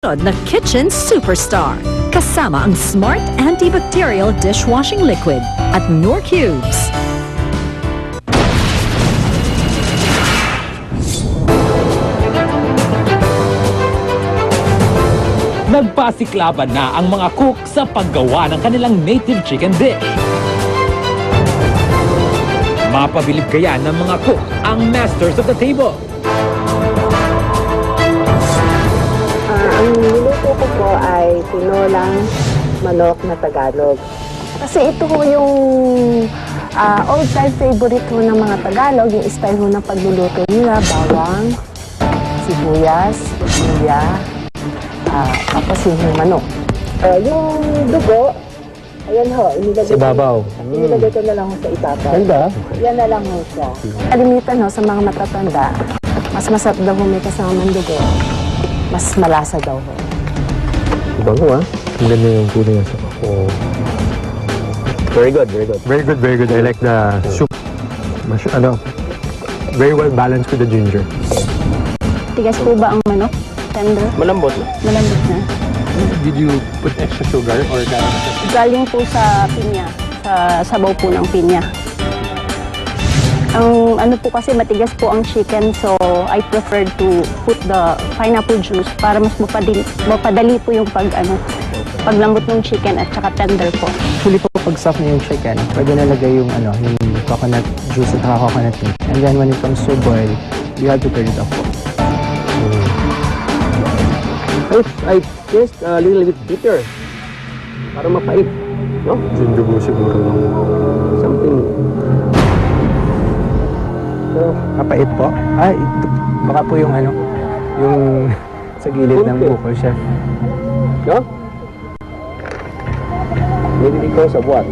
na kitchen superstar. Kasama ang Smart Antibacterial Dishwashing Liquid at Knorr Cubes. Nagpasiklaban na ang mga cook sa paggawa ng kanilang native chicken dish. Mapabilib kaya ng mga cook ang masters of the table. Ang niluto ko po ay tinolang manok na Tagalog. Kasi ito ho yung old-time favorite ho ng mga Tagalog, yung style ho ng pagluluto nila, bawang, sibuyas, luya, tapos yung manok. Yung dugo, ayan ho, inilagay, inilagay ko na lang ho sa ibabaw. Ganda. Yan na lang ho siya. Kalimitan ho sa mga matatanda, mas masarap daw ho may kasamang dugo, mas malasa daw ho. Bago Ang ganda yung kulay ng sapa. Oh. Very good, very good. Very good, very good. I like the soup. Very well balanced with the ginger. Tigas po ba ang manok? Tender? Malambot na. Malambot na. Did you put extra sugar or Galing po sa pinya, sa sabaw po ng pinya. Ang ano po kasi matigas po ang chicken, so I prefer to put the pineapple juice para mas mapadali po yung paglambot ng chicken at saka tender po. Actually po, pag soft na yung chicken, pwede nalagay yung yung coconut juice at saka coconut milk. And then when it comes to boil, you have to turn it off po. I taste a little bit bitter. Parang mapait. No? Yung dugo siguro. Something. Mapait po? Ay, baka po yung yung sa gilid ng Kunti. bukol siya. No? Maybe because of what?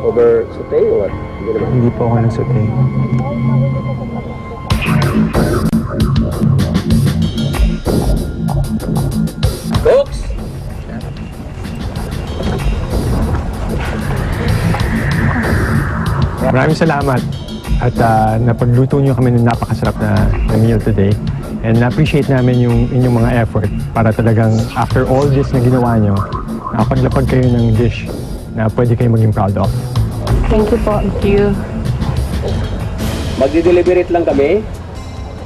Over saute or what? Hindi naman. Hindi po ako nagsaute. Cooks! Maraming salamat. At napagluto niyo kami ng napakasarap na meal today. And na-appreciate namin yung inyong mga effort para talagang after all this na ginawa niyo, nakapaglapag kayo ng dish na pwede kayo maging proud of. Thank you po. Thank you. Magdi-deliberate lang kami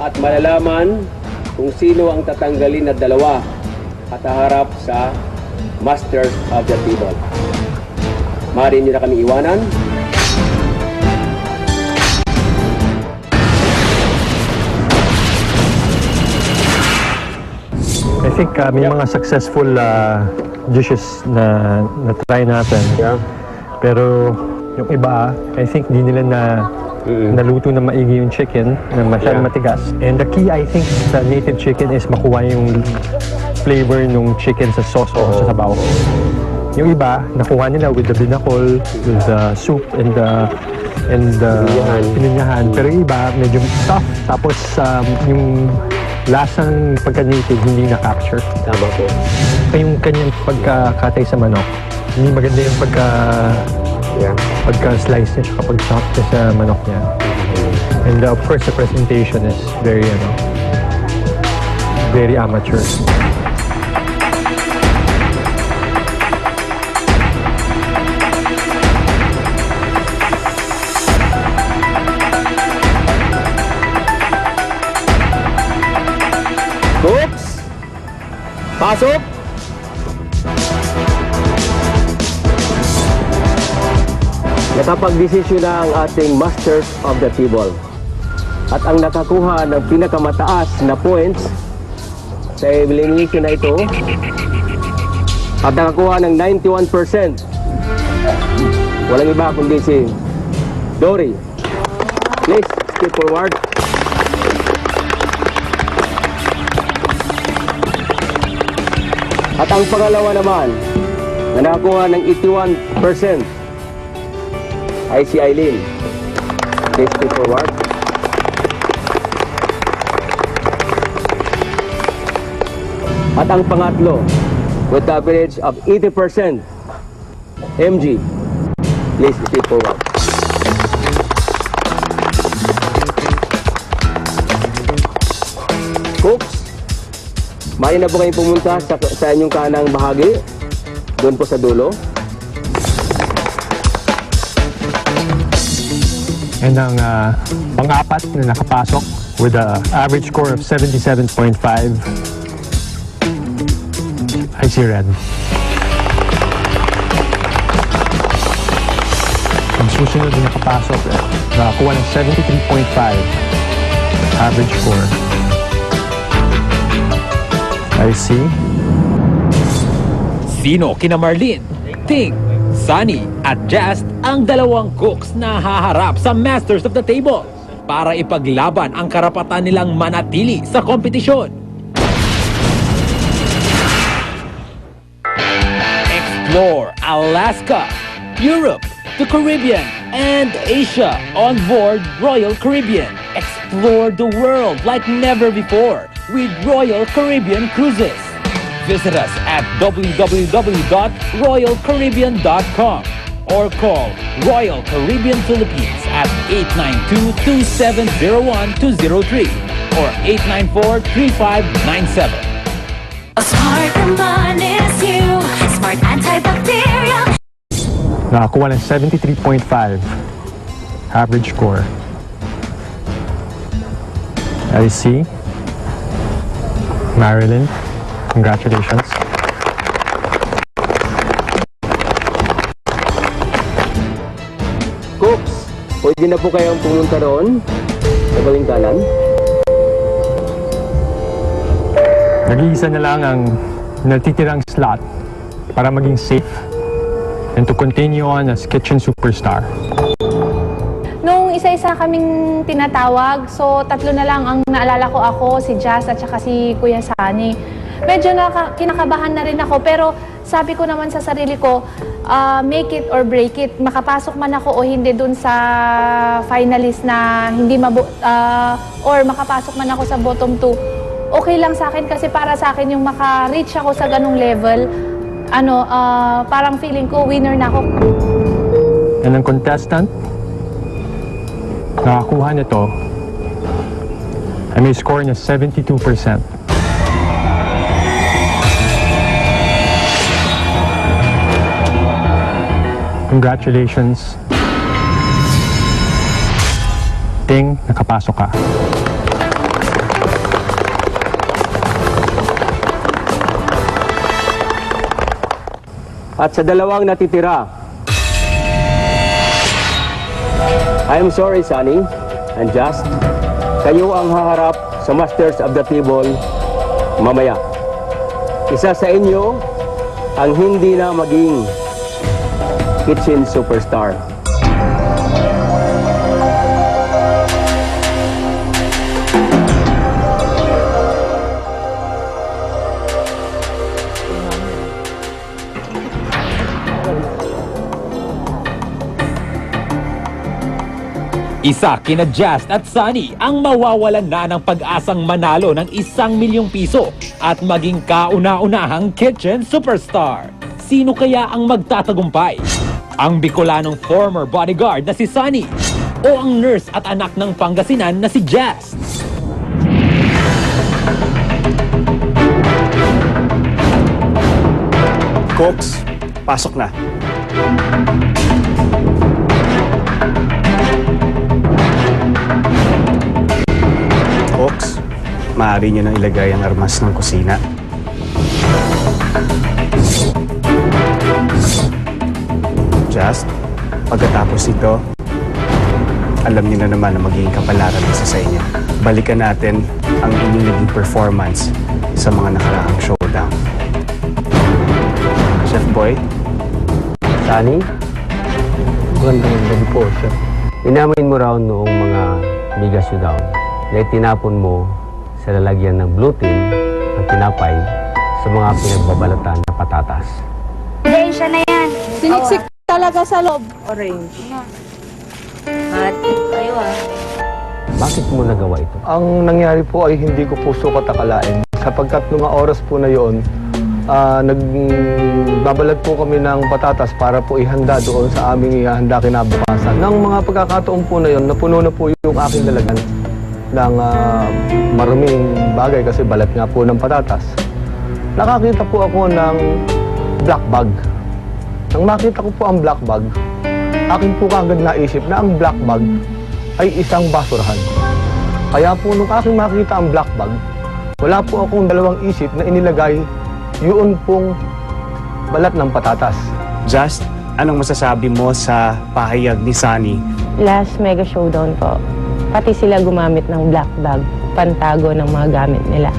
at malalaman kung sino ang tatanggalin na dalawa at haharap sa Masters of the Table. Maaari niyo na kami iwanan. I think may mga successful dishes na try natin. Yeah. Pero yung iba, I think di nila naluto na maigi yung chicken na masyadong matigas. And the key, I think, sa native chicken is makuha yung flavor ng chicken sa sauce o sa sabaw. Yung iba, nakuha nila with the binakol, with the soup and the pinunyahan. Pero yung iba, medyo tough. Tapos yung lasang pagka-native hindi na-capture. Tama po. Yung kanyang pagkakatay sa manok, hindi maganda yung pagka-slice niya at pag-chop niya sa manok niya. And of course, the presentation is very amateur. Cooks! Pasok! Nakapag-desisyon na ang ating Masters of the Table. At ang nakakuha ng pinakamataas na points sa elimination na ito at nakakuha ng 91%. Walang iba kundi si Dory. Please, step forward. At ang pangalawa naman na nakakuha ng 81% ay si Eileen. Please step forward. At ang pangatlo with average of 80%, MG. Please step forward. Cooks, Maaari na po kayong pumunta sa inyong kanang bahagi. Doon po sa dulo. And ang pang-apat na nakapasok with an average score of 77.5 ay si Red. Ang susunod na nakapasok, nakakuha ng 73.5 average score. I see. Sino kina Marlene, Ting, Sunny at Jazz ang dalawang cooks na haharap sa Masters of the Table para ipaglaban ang karapatan nilang manatili sa kompetisyon. Explore Alaska, Europe, the Caribbean, and Asia on board Royal Caribbean. Explore the world like never before with Royal Caribbean Cruises. Visit us at www.royalcaribbean.com or call Royal Caribbean Philippines at 892-2701-203 or 894-3597. Smart naman is you. Smart antibacterial. Nakakuha ng 73.5 average score. I see. Marilyn, congratulations. Cooks, pwede na po kayong pumunta roon sa gawing kanan. Nag-iisa na lang ang natitirang slot para maging safe and to continue on as kitchen superstar. Nung isa-isa kaming tinatawag, so tatlo na lang ang naalala ko, ako, si Jazz at saka si Kuya Sunny. Medyo kinakabahan na rin ako, pero sabi ko naman sa sarili ko, make it or break it. Makapasok man ako o hindi dun sa finalist na hindi or makapasok man ako sa bottom 2. Okay lang sa akin kasi para sa akin yung maka-reach ako sa ganung level, parang feeling ko winner na ako. And ang contestant, nakakuha nito ay may score na 72%. Congratulations. Ting, nakapasok ka. At sa dalawang natitira, I'm sorry, Sunny and Just. Kayo ang haharap sa Masters of the Table mamaya. Isa sa inyo ang hindi na maging kitchen superstar. Isa kina Jazz at Sunny ang mawawalan na ng pag-asang manalo ng 1,000,000 piso at maging kauna-unahang kitchen superstar. Sino kaya ang magtatagumpay? Ang Bicolanong former bodyguard na si Sunny o ang nurse at anak ng Pangasinan na si Jazz? Cooks, pasok na. Cooks, maaari nyo nang ilagay ang armas ng kusina. Just, pagkatapos ito, alam niyo na naman na magiging kapalaran isa sa inyo. Balikan natin ang inyong naging performance sa mga nakaraang showdown. Chef Boy? Sunny, Gandang gabi po, Chef. inamin mo raw noong mga bigas showdown na itinapon mo sa lalagyan ng blue tin at tinapay sa mga pinagbabalatan na patatas. Hindi, siya na yan. Siniksik talaga sa loob. Orange. Mati kayo Bakit mo nagawa ito? Ang nangyari po ay hindi ko po sukat akalain. Sapagkat mga oras po na yun, nagbabalad po kami ng patatas para po ihanda doon sa aming ihanda kinabukasan. Nang mga pagkakataon po na yun, napuno na po yung aking lalagyan ng maraming bagay kasi balat nga po ng patatas. nakakita po ako ng black bag. Nang makita ko po ang black bag, akin po kagad naisip na ang black bag ay isang basurahan. Kaya po nung aking makita ang black bag, wala po akong dalawang isip na inilagay yun pong balat ng patatas. Just, anong masasabi mo sa pahayag ni Sunny? Last Mega Showdown po, pati sila gumamit ng black bag, pantago ng mga gamit nila.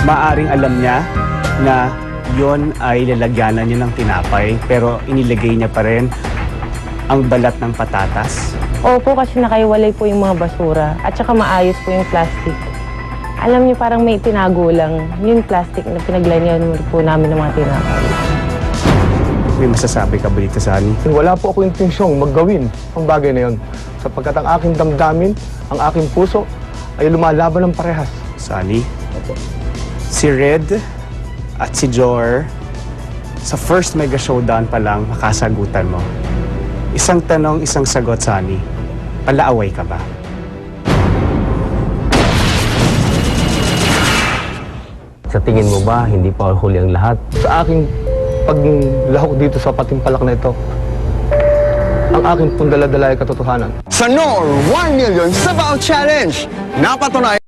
Maaring alam niya na yon ay lalagyanan niya ng tinapay, pero inilagay niya pa rin ang balat ng patatas. Opo, kasi nakaiwalay po yung mga basura at saka maayos po yung plastic. Alam niyo, parang may tinago lang yung plastic na pinaglanyan po namin ng mga tinapay. May masasabi ka ba dito, Sunny? Wala po ako intensyong maggawin ang bagay na yon, sapagkat ang aking damdamin, ang aking puso ay lumalaban ng parehas. Sunny, si Red at si Jor, sa first Mega Showdown pa lang, makasagutan mo. Isang tanong, isang sagot, Sunny. Palaaway ka ba? Sa tingin mo ba, hindi pa huli ang lahat? Sa aking paglahok dito sa patimpalak na ito, ang aking pong dala-dala ay katotohanan. Sa NOR 1 Million Sabaw Challenge, napatunay.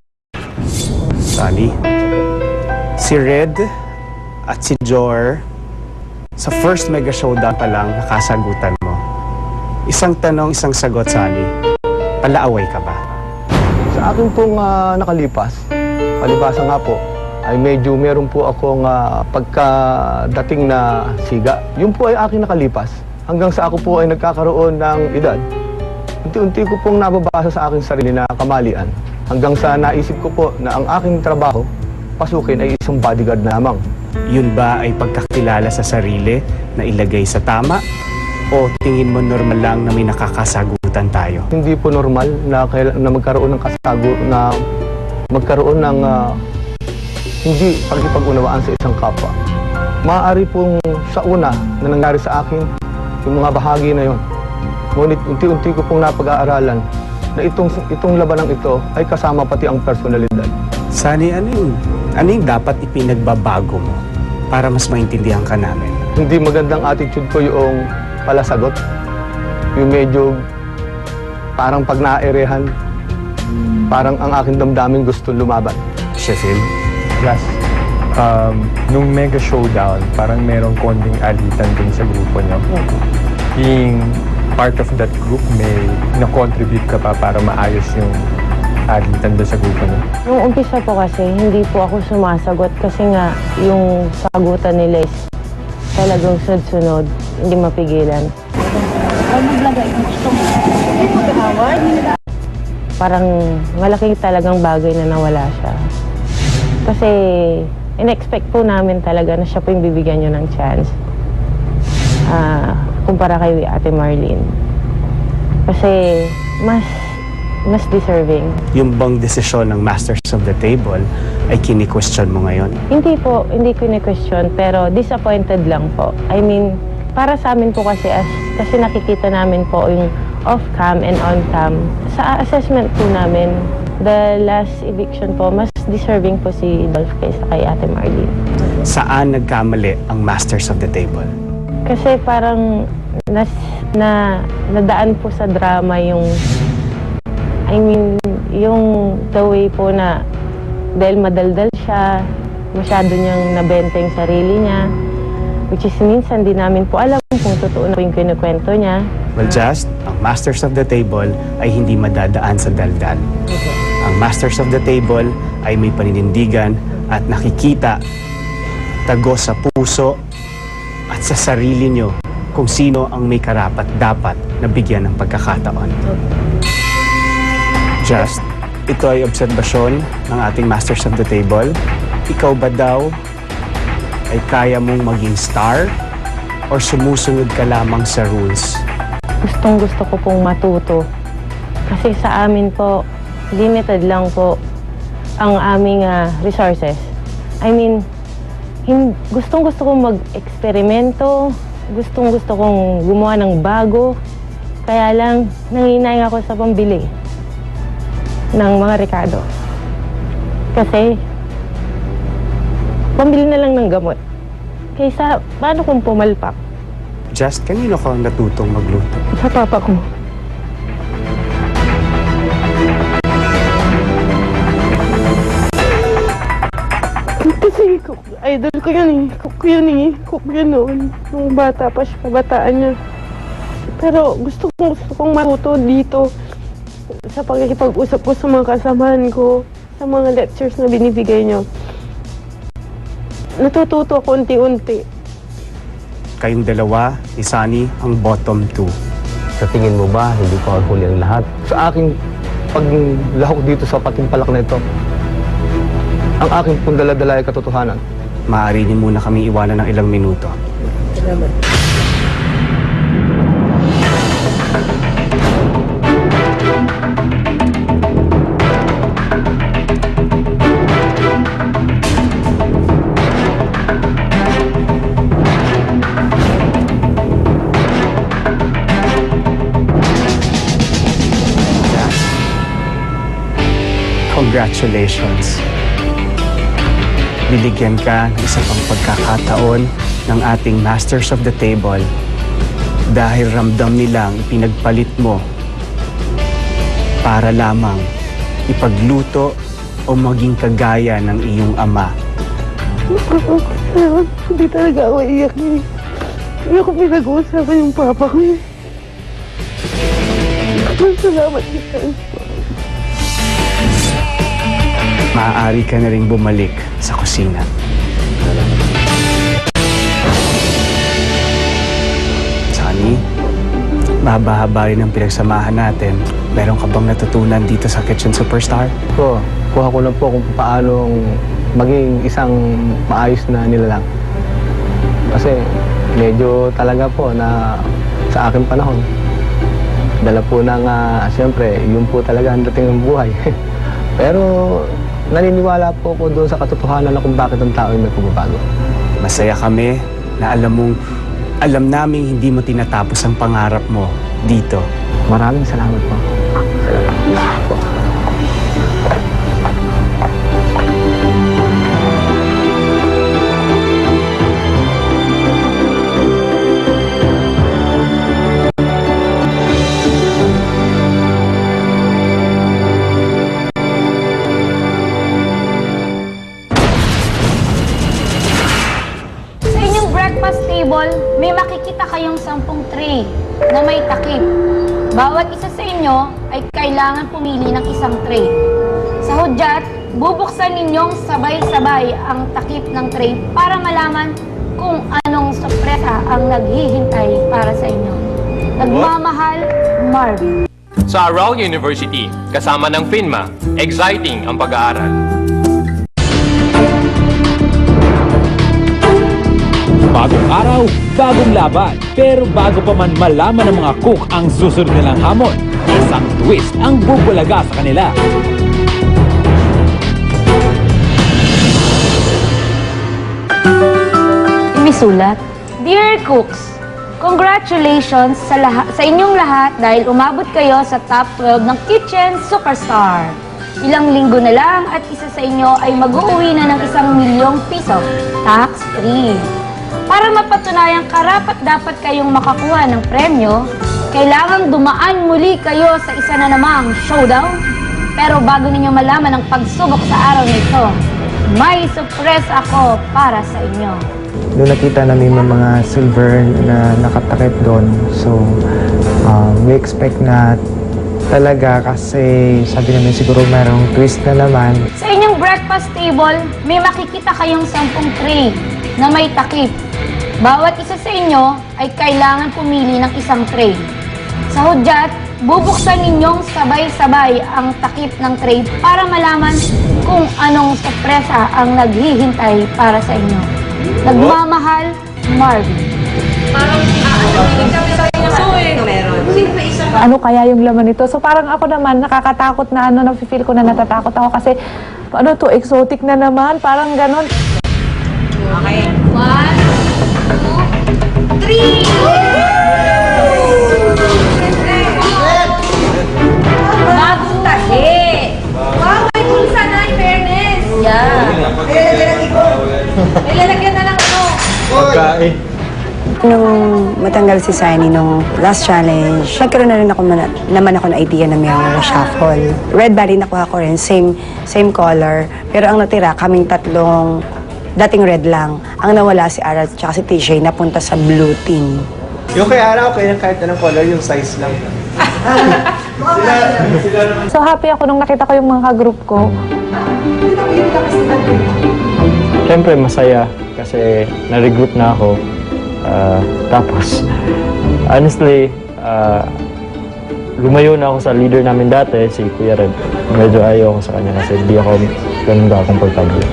Sunny, si Red at si Jor, sa first Mega Showdown pa lang, nakasagutan mo. Isang tanong, isang sagot, Sunny. Palaaway ka ba? Sa aking pong nakalipas, palibasa nga po, ay medyo meron po akong pagkadating na siga. Yun po ay aking nakalipas. Hanggang sa ako po ay nagkakaroon ng edad, unti-unti ko pong nababasa sa aking sarili na kamalian. Hanggang sa naisip ko po na ang aking trabaho, pasukin ay isang bodyguard na lamang. Yun ba ay pagkakilala sa sarili na ilagay sa tama? O tingin mo normal lang na may nakakasagutan tayo? Hindi po normal na magkaroon ng magkaroon ng hindi pagkipag-unawaan sa isang kapwa. Maaari pong sa una na nangyari sa akin, yung mga bahagi na yon. Ngunit unti-unti ko pong napag-aaralan na itong labanang ito ay kasama pati ang personalidad. Sunny, ano yung dapat ipinagbabago mo para mas maintindihan ka namin? Hindi magandang attitude ko yung palasagot. Yung medyo parang pag naaerehan, parang ang aking damdamin gusto lumaban. Sheffield? Plus, nung Mega Showdown, parang merong konting alitan din sa grupo niyo. Being part of that group, may na-contribute ka pa para maayos yung alitan doon sa grupo niyo? Nung umpisa po kasi, hindi po ako sumasagot kasi nga yung sagutan nila is talagang sunod-sunod, hindi mapigilan. Parang malaking talagang bagay na nawala siya. Kasi in-expect po namin talaga na siya po yung bibigyan nyo ng chance. Kumpara kay Ate Marlene. Kasi mas deserving. Yung bang desisyon ng Masters of the Table ay kini-question mo ngayon? Hindi po, hindi ko ni-question, pero disappointed lang po. I mean, para sa amin po kasi, kasi nakikita namin po yung off-cam and on-cam. Sa assessment po namin, the last eviction po, mas deserving po si Dolph kaysa kay Ate Marlene. Saan nagkamali ang Masters of the Table? Kasi parang nadaan po sa drama yung the way po na dahil madaldal siya, masyado niyang nabenta yung sarili niya, which is minsan di namin po alam kung totoo na po yung kinukwento niya. Well, just, ang Masters of the Table ay hindi madadaan sa daldal. Ang Masters of the Table ay may paninindigan at nakikita tagos sa puso at sa sarili nyo kung sino ang may karapat-dapat na bigyan ng pagkakataon. Just, ito ay obserbasyon ng ating Masters of the Table. Ikaw ba daw ay kaya mong maging star or sumusunod ka lamang sa rules? Gustong-gusto ko pong matuto. Kasi sa amin po, limited lang po ang aming resources. I mean, gustong-gusto kong mag-eksperimento, gustong-gusto kong gumawa ng bago, kaya lang nanginay ako sa pambili ng mga rekado. Kasi pambili na lang ng gamot. Kaysa, paano kung pumalpak? Just, kanino ka natutong magluto? Sa papa ko. Kasi idol ko yun eh. Cook ko yun eh. Cook yun noon. Nung bata pa siya, kabataan niya. Pero gusto kong matuto dito sa pagkikipag-usap ko sa mga kasamahan ko, sa mga lectures na binibigay niyo. Natututo ako unti-unti. Kayong dalawa, ni Sunny, ang bottom 2. Sa tingin mo ba, hindi ko huli ang lahat? Sa aking paglahok dito sa patimpalak na ito, ang aking pong dala-dala ay katotohanan. Maaari niyo muna kami iwanan ng ilang minuto. Salamat. Congratulations. Binigyan ka ng isa pang pagkakataon ng ating Masters of the Table dahil ramdam nilang ipinagpalit mo para lamang ipagluto o maging kagaya ng iyong ama. Hindi talaga ako iyak eh. Hindi ako pinag-uusapan yung papa ko eh. Salamat kita. Maaari ka na rin bumalik sa kusina. Sunny, mahaba-haba rin ang pinagsamahan natin. Meron ka bang natutunan dito sa Kitchen Superstar? Kuha ko lang po kung paano maging isang maayos na nilalang. Kasi medyo talaga po na sa aking panahon, dala po ng, siyempre, yun po talaga ang dating ng buhay. Pero naniniwala po ko doon sa katotohanan na kung bakit ang tao ay may pagbabago. Masaya kami na alam namin hindi mo tinatapos ang pangarap mo dito. Maraming salamat po. Salamat po. May makikita kayong 10 tray na may takip. Bawat isa sa inyo ay kailangan pumili ng isang tray. Sa hudyat, bubuksan ninyong sabay-sabay ang takip ng tray para malaman kung anong sorpresa ang naghihintay para sa inyo. Nagmamahal, Marvin. Sa Aral University, kasama ng FINMA, exciting ang pag-aaral. Bagong araw, bagong laban. Pero bago pa man malaman ng mga cook ang susunod nilang hamon, isang twist ang bubulaga sa kanila. May sulat. Dear Cooks, congratulations sa inyong lahat dahil umabot kayo sa top 12 ng Kitchen Superstar. Ilang linggo na lang at isa sa inyo ay mag-uuwi na ng 1 milyong piso, tax-free. Para mapatunayang karapat-dapat kayong makakuha ng premyo, kailangang dumaan muli kayo sa isa na namang showdown. Pero bago ninyo malaman ang pagsubok sa araw nito, may surprise ako para sa inyo. Doon nakita namin mga silver na nakatakip doon. So, we expect na talaga kasi sabi namin siguro mayroong twist na naman. Sa inyong breakfast table, may makikita kayong 10 tray na may takip. Bawat isa sa inyo ay kailangan pumili ng isang tray. Sa hudyat, bubuksan ninyong sabay-sabay ang takip ng tray para malaman kung anong sorpresa ang naghihintay para sa inyo. Nagmamahal, Marvin. Ano kaya yung laman nito? So parang ako naman, nakakatakot na nafe-feel ko na natatakot ako kasi exotic na naman, parang ganon. Okay. 1, 2, 3! Bagong tahi! Wow, may bulsa na, in fairness! Yeah. Pagkain. Nung matanggal si Sunny nung last challenge, nagkaroon na rin ako naman ako ng idea na mayroong shuffle. Red Valley nakuha ko rin, same color. Pero ang natira, kaming tatlong dating red lang. Ang nawala si Ara at si TJ napunta sa blue team. Yung kay Ara, okay lang kahit anong color, yung size lang. So happy ako nung nakita ko yung mga ka-group ko. Siyempre masaya kasi na-regroup na ako. Tapos, honestly, lumayo na ako sa leader namin dati, si Kuya Red. Medyo ayaw ako sa kanya kasi hindi ako ganun ka-comfortable.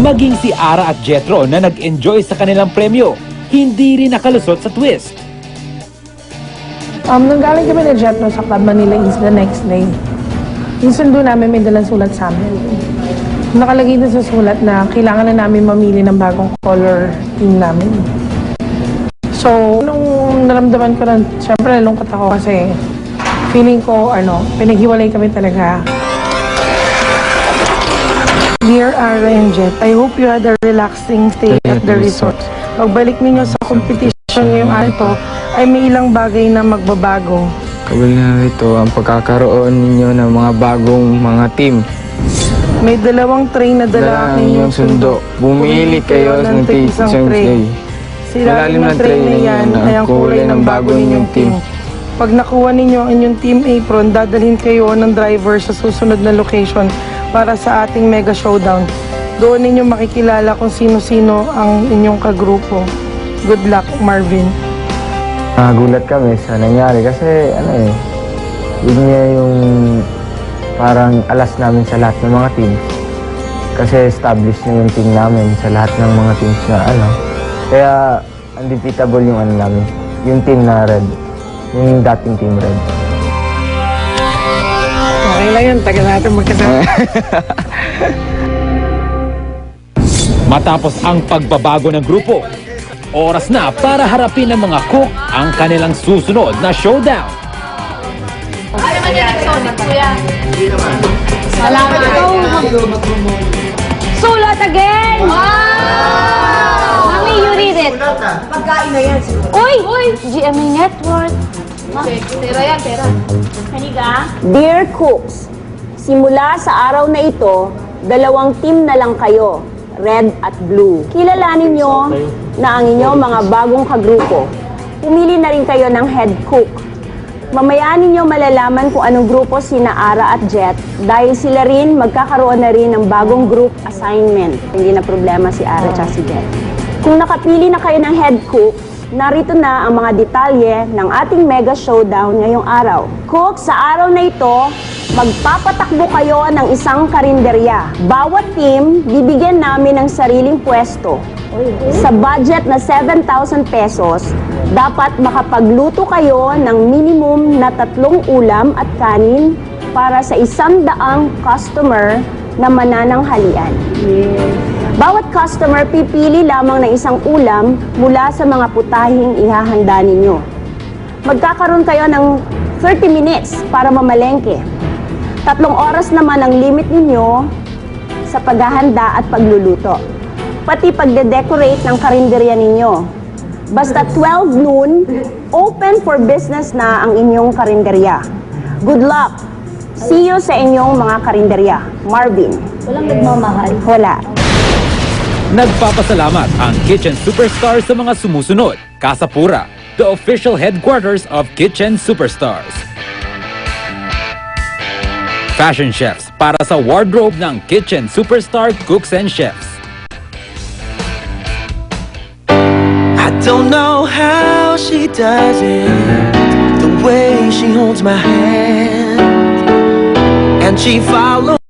Maging si Ara at Jethro na nag-enjoy sa kanilang premyo, hindi rin nakalusot sa twist. Nanggaling kami na Jethro sa Club Manila East the next day. Yung sundo namin may dalang sulat sa amin. Nakalagay na sa sulat na kailangan na namin mamili ng bagong color team namin. So, nung naramdaman ko na, syempre nalungkot ako kasi feeling ko, pinaghiwalay kami talaga. Dear Ara and Jet, I hope you had a relaxing stay at the resort. Pagbalik ninyo sa competition ngayong araw ito, ay may ilang bagay na magbabago. Kabul na ito ang pagkakaroon ninyo ng mga bagong mga team. May dalawang train na dala ang inyong sundo. Bumili kayo ng isang tray. Sa ilalim ng train na yan ay ang kulay ng bago ninyong team. Pag nakuha ninyo ang inyong team apron, dadalhin kayo ng driver sa susunod na location para sa ating mega showdown. Doon ninyo makikilala kung sino-sino ang inyong kagrupo. Good luck, Marvin. Gulat kami sa nangyari kasi yun niya yung parang alas namin sa lahat ng mga teams. Kasi established na yung team namin sa lahat ng mga teams na Kaya undefeatable yung namin, yung team na red, yung dating team red. Okay lang yun, tagal natin magkasama. Matapos ang pagbabago ng grupo, oras na para harapin ng mga cook ang kanilang susunod na showdown. Ano man yan, exotic, kuya? Salamat. Sulat again! Wow! Mami, you read it. Pagkain na yan. Uy! GMA Network. Pera yan, pera. Kaniga? Dear Cooks, simula sa araw na ito, dalawang team na lang kayo, red at blue. Kilalanin nyo na ang inyong mga bagong kagrupo. Pumili na rin kayo ng head cook. Mamaya ninyo malalaman kung anong grupo sina Ara at Jet dahil sila rin magkakaroon na rin ng bagong group assignment. Hindi na problema si Ara at si Jet. Kung nakapili na kayo ng head cook, narito na ang mga detalye ng ating mega showdown ngayong araw. Cook, sa araw na ito, magpapatakbo kayo ng isang karinderya. Bawat team, bibigyan namin ng sariling pwesto. Sa budget na 7,000 pesos, dapat makapagluto kayo ng minimum na 3 ulam at kanin para sa 100 customer na manananghalian. Bawat customer pipili lamang ng isang ulam mula sa mga putahing ihahanda ninyo. Magkakaroon kayo ng 30 minutes para mamalengke. 3 oras naman ang limit ninyo sa paghahanda at pagluluto. Pati pagde-decorate ng karinderya ninyo. Basta 12 noon, open for business na ang inyong karinderya. Good luck! See you sa inyong mga karinderya. Marvin. Walang nagmamahal. Wala. Nagpapasalamat ang Kitchen Superstars sa mga sumusunod. Casa Pura, the official headquarters of Kitchen Superstars. Fashion Chefs para sa wardrobe ng Kitchen Superstar Cooks and Chefs. I don't know how she does it, the way she holds my hand, and she follows